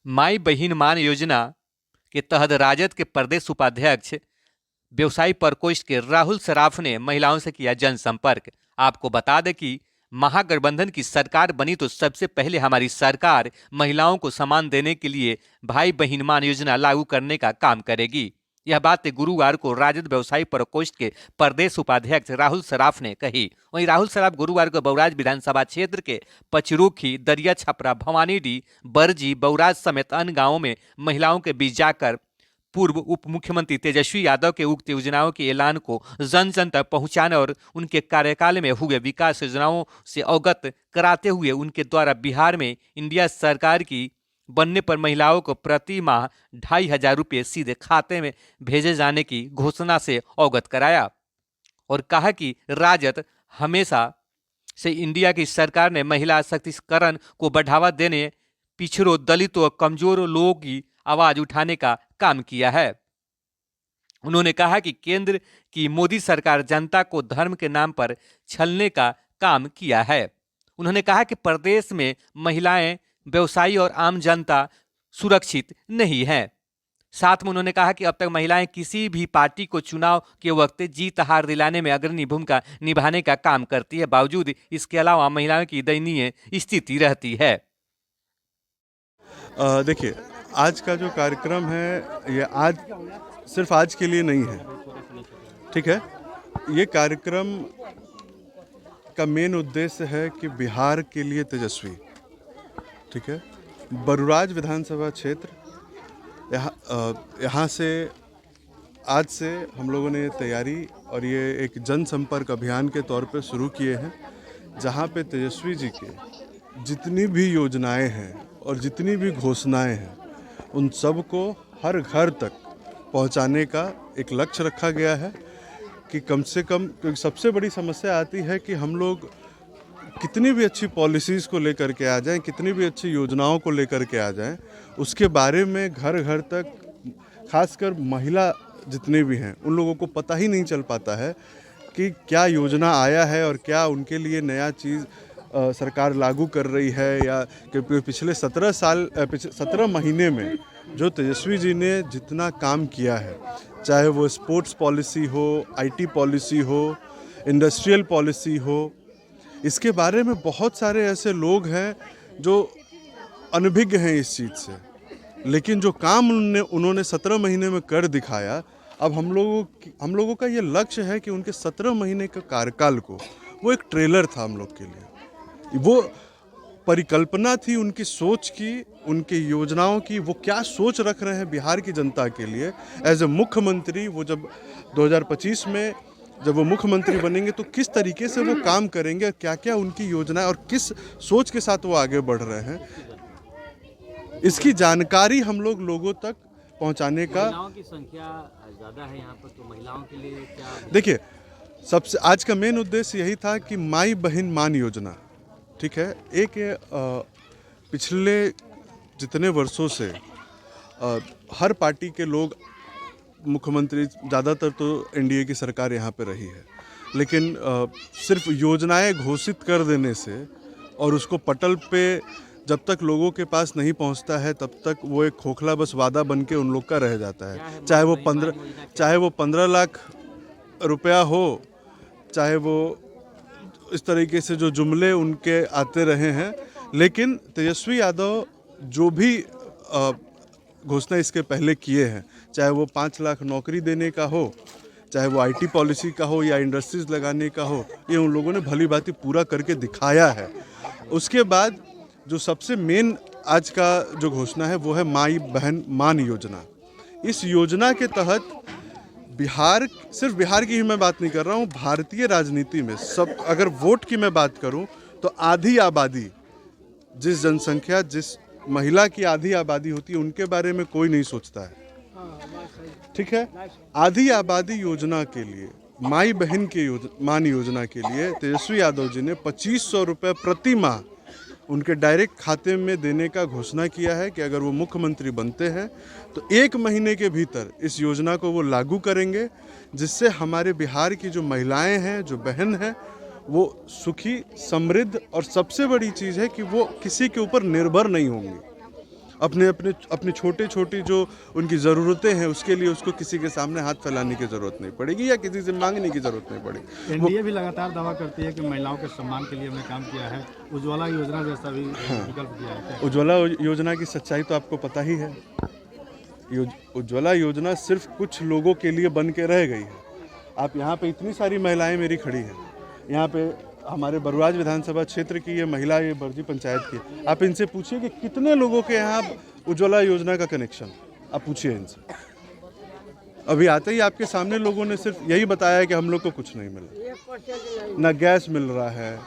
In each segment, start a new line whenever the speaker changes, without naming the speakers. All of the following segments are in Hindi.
माई बहिन मान योजना के तहत राजद के प्रदेश उपाध्यक्ष व्यवसायी प्रकोष्ठ के राहुल सराफ ने महिलाओं से किया जनसंपर्क। आपको बता दें कि महागठबंधन की सरकार बनी तो सबसे पहले हमारी सरकार महिलाओं को सम्मान देने के लिए भाई बहिन मान योजना लागू करने का काम करेगी। यह बात गुरुवार को राजद व्यवसायी प्रकोष्ठ के प्रदेश उपाध्यक्ष राहुल सराफ ने कही। वहीं राहुल सराफ गुरुवार को बौराज विधानसभा क्षेत्र के पचरुखी, दरिया छपरा, भवानीडीह, बरजी, बौराज समेत अन्य गांवों में महिलाओं के बीच जाकर पूर्व उप मुख्यमंत्री तेजस्वी यादव के उक्त योजनाओं के ऐलान को जन जन तक पहुंचाने और उनके कार्यकाल में हुए विकास योजनाओं से अवगत कराते हुए उनके द्वारा बिहार में इंडिया सरकार की बनने पर महिलाओं को प्रति माह 2,500 रुपये सीधे खाते में भेजे जाने की घोषणा से अवगत कराया और कहा कि राजद हमेशा से इंडिया की सरकार ने महिला सशक्तिकरण को बढ़ावा देने, पिछड़ों, दलितों और कमजोर लोगों की आवाज उठाने का काम किया है। उन्होंने कहा कि केंद्र की मोदी सरकार जनता को धर्म के नाम पर छलने का काम किया है। उन्होंने कहा कि प्रदेश में महिलाएं, व्यवसायी और आम जनता सुरक्षित नहीं है। साथ में उन्होंने कहा कि अब तक महिलाएं किसी भी पार्टी को चुनाव के वक्त जीत हार दिलाने में अग्रणी भूमिका निभाने का काम करती है। बावजूद इसके अलावा महिलाओं की दयनीय स्थिति रहती है।
देखिए, आज का जो कार्यक्रम है ये आज सिर्फ आज के लिए नहीं है, ठीक है। ये कार्यक्रम का मेन उद्देश्य है कि बिहार के लिए तेजस्वी, ठीक है, बरुराज विधानसभा क्षेत्र यहाँ से आज से हम लोगों ने तैयारी और ये एक जनसंपर्क अभियान के तौर पे शुरू किए हैं, जहाँ पे तेजस्वी जी के जितनी भी योजनाएं हैं और जितनी भी घोषणाएं हैं उन सब को हर घर तक पहुंचाने का एक लक्ष्य रखा गया है कि कम से कम, क्योंकि सबसे बड़ी समस्या आती है कि हम लोग कितनी भी अच्छी पॉलिसीज़ को लेकर के आ जाएं, कितनी भी अच्छी योजनाओं को लेकर के आ जाएं, उसके बारे में घर घर तक खासकर महिला जितने भी हैं उन लोगों को पता ही नहीं चल पाता है कि क्या योजना आया है और क्या उनके लिए नया चीज़ सरकार लागू कर रही है। या कि पिछले 17 महीने में जो तेजस्वी जी ने जितना काम किया है, चाहे वो स्पोर्ट्स पॉलिसी हो, आईटी पॉलिसी हो, इंडस्ट्रियल पॉलिसी हो, इसके बारे में बहुत सारे ऐसे लोग हैं जो अनभिज्ञ हैं इस चीज़ से, लेकिन जो काम उन्होंने 17 महीने में कर दिखाया। अब हम लोगों का ये लक्ष्य है कि उनके 17 महीने के कार्यकाल को, वो एक ट्रेलर था हम लोग के लिए, वो परिकल्पना थी उनकी सोच की, उनकी योजनाओं की, वो क्या सोच रख रहे हैं बिहार की जनता के लिए एज ए मुख्यमंत्री। वो जब 2025 में जब वो मुख्यमंत्री बनेंगे तो किस तरीके से वो काम करेंगे, क्या क्या उनकी योजनाएं और किस सोच के साथ वो आगे बढ़ रहे हैं, इसकी जानकारी हम लोगों तक पहुंचाने का।
महिलाओं की संख्या ज़्यादा है यहाँ पर, तो महिलाओं के लिए क्या? देखिए,
सबसे आज का मेन उद्देश्य यही था कि माई बहन मान योजना, ठीक है, एक पिछले जितने वर्षों से हर पार्टी के लोग, मुख्यमंत्री, ज़्यादातर तो एनडीए की सरकार यहाँ पे रही है, लेकिन सिर्फ योजनाएं घोषित कर देने से और उसको पटल पे जब तक लोगों के पास नहीं पहुँचता है तब तक वो एक खोखला बस वादा बन के उन लोग का रह जाता है। चाहे वो 15 लाख रुपया हो, चाहे वो इस तरीके से जो जुमले उनके आते रहे हैं, लेकिन तेजस्वी यादव जो भी घोषणा इसके पहले किए हैं, चाहे वो 5 लाख नौकरी देने का हो, चाहे वो आईटी पॉलिसी का हो या इंडस्ट्रीज लगाने का हो, ये उन लोगों ने भली भांति पूरा करके दिखाया है। उसके बाद जो सबसे मेन आज का जो घोषणा है वो है माई बहन मान योजना। इस योजना के तहत बिहार, सिर्फ बिहार की ही मैं बात नहीं कर रहा हूँ, भारतीय राजनीति में सब, अगर वोट की मैं बात करूँ तो आधी आबादी, जिस जनसंख्या, जिस महिला की आधी आबादी होती है, उनके बारे में कोई नहीं सोचता है, ठीक है। आधी आबादी योजना के लिए, माई बहन के मान योजना के लिए तेजस्वी यादव जी ने 2500 रुपये प्रति माह उनके डायरेक्ट खाते में देने का घोषणा किया है कि अगर वो मुख्यमंत्री बनते हैं तो 1 महीने के भीतर इस योजना को वो लागू करेंगे, जिससे हमारे बिहार की जो महिलाएं हैं, जो बहन हैं, वो सुखी, समृद्ध और सबसे बड़ी चीज़ है कि वो किसी के ऊपर निर्भर नहीं होंगी। अपने अपने अपनी छोटी छोटी जो उनकी ज़रूरतें हैं उसके लिए उसको किसी के सामने हाथ फैलाने की ज़रूरत नहीं पड़ेगी या किसी से मांगने की ज़रूरत नहीं पड़ेगी।
एनडीए भी लगातार दावा करती है कि महिलाओं के सम्मान के लिए हमने काम किया है, उज्ज्वला योजना जैसा भी विकल्प दिया है।
उज्ज्वला योजना की सच्चाई तो आपको पता ही है। उज्ज्वला योजना सिर्फ कुछ लोगों के लिए बन के रह गई है। आप यहाँ पे इतनी सारी महिलाएं मेरी खड़ी हैं, यहाँ पे हमारे बरुराज विधानसभा क्षेत्र की ये महिला, ये बरजी पंचायत की, आप इनसे पूछिए कि कितने लोगों के यहाँ उज्ज्वला योजना का कनेक्शन, आप पूछिए इनसे। अभी आते ही आपके सामने लोगों ने सिर्फ यही बताया है कि हम लोग को कुछ नहीं मिला, ना गैस मिल रहा है,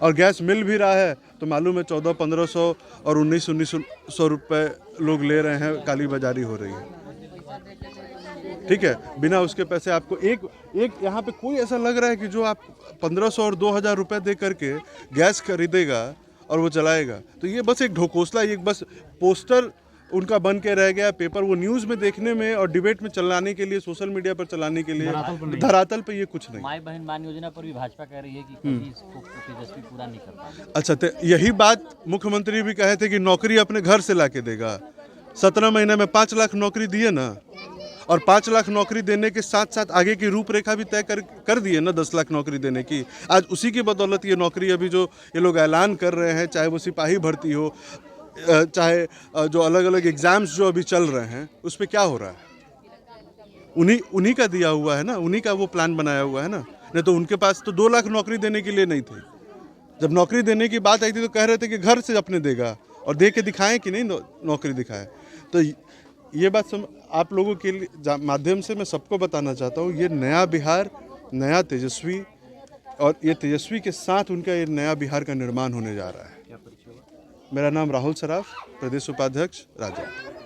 और गैस मिल भी रहा है तो मालूम है 1400-1500 और 1900 रुपये लोग ले रहे हैं, काली बाजारी हो रही है। ठीक है, बिना उसके पैसे आपको एक यहाँ पे कोई ऐसा लग रहा है कि जो आप 1500 और 2000 रुपये दे करके गैस खरीदेगा और वो चलाएगा, तो ये बस एक ढकोसला, एक बस पोस्टर उनका बन के रह गया पेपर, वो न्यूज़ में देखने में और डिबेट में चलाने के लिए, सोशल मीडिया पर चलाने के लिए, धरातल पर ये कुछ नहीं।
माई बहन मान योजना पर भी भाजपा कह रही है कि कभी इसको तेजस्वी पूरा नहीं कर पाएंगे।
अच्छा, तो यही बात मुख्यमंत्री भी कहे थे कि नौकरी अपने घर से ला के देगा। 17 महीने में 5 लाख नौकरी दिए ना, और 5 लाख नौकरी देने के साथ साथ आगे की रूपरेखा भी तय कर दिए ना 10 लाख नौकरी देने की। आज उसी की बदौलत ये नौकरी अभी जो ये लोग ऐलान कर रहे हैं, चाहे वो सिपाही भर्ती हो, चाहे जो अलग अलग एग्जाम्स जो अभी चल रहे हैं, उस पर क्या हो रहा है? उन्हीं का दिया हुआ है ना, उन्हीं का वो प्लान बनाया हुआ है ना। नहीं तो उनके पास तो 2 लाख नौकरी देने के लिए नहीं थी। जब नौकरी देने की बात आई थी तो कह रहे थे कि घर से अपने देगा, और दे के दिखाएं कि नहीं नौकरी दिखाए। तो ये बात आप लोगों के लिए माध्यम से मैं सबको बताना चाहता हूँ, ये नया बिहार, नया तेजस्वी, और ये तेजस्वी के साथ उनका ये नया बिहार का निर्माण होने जा रहा है। मेरा नाम राहुल सराफ, प्रदेश उपाध्यक्ष राजद।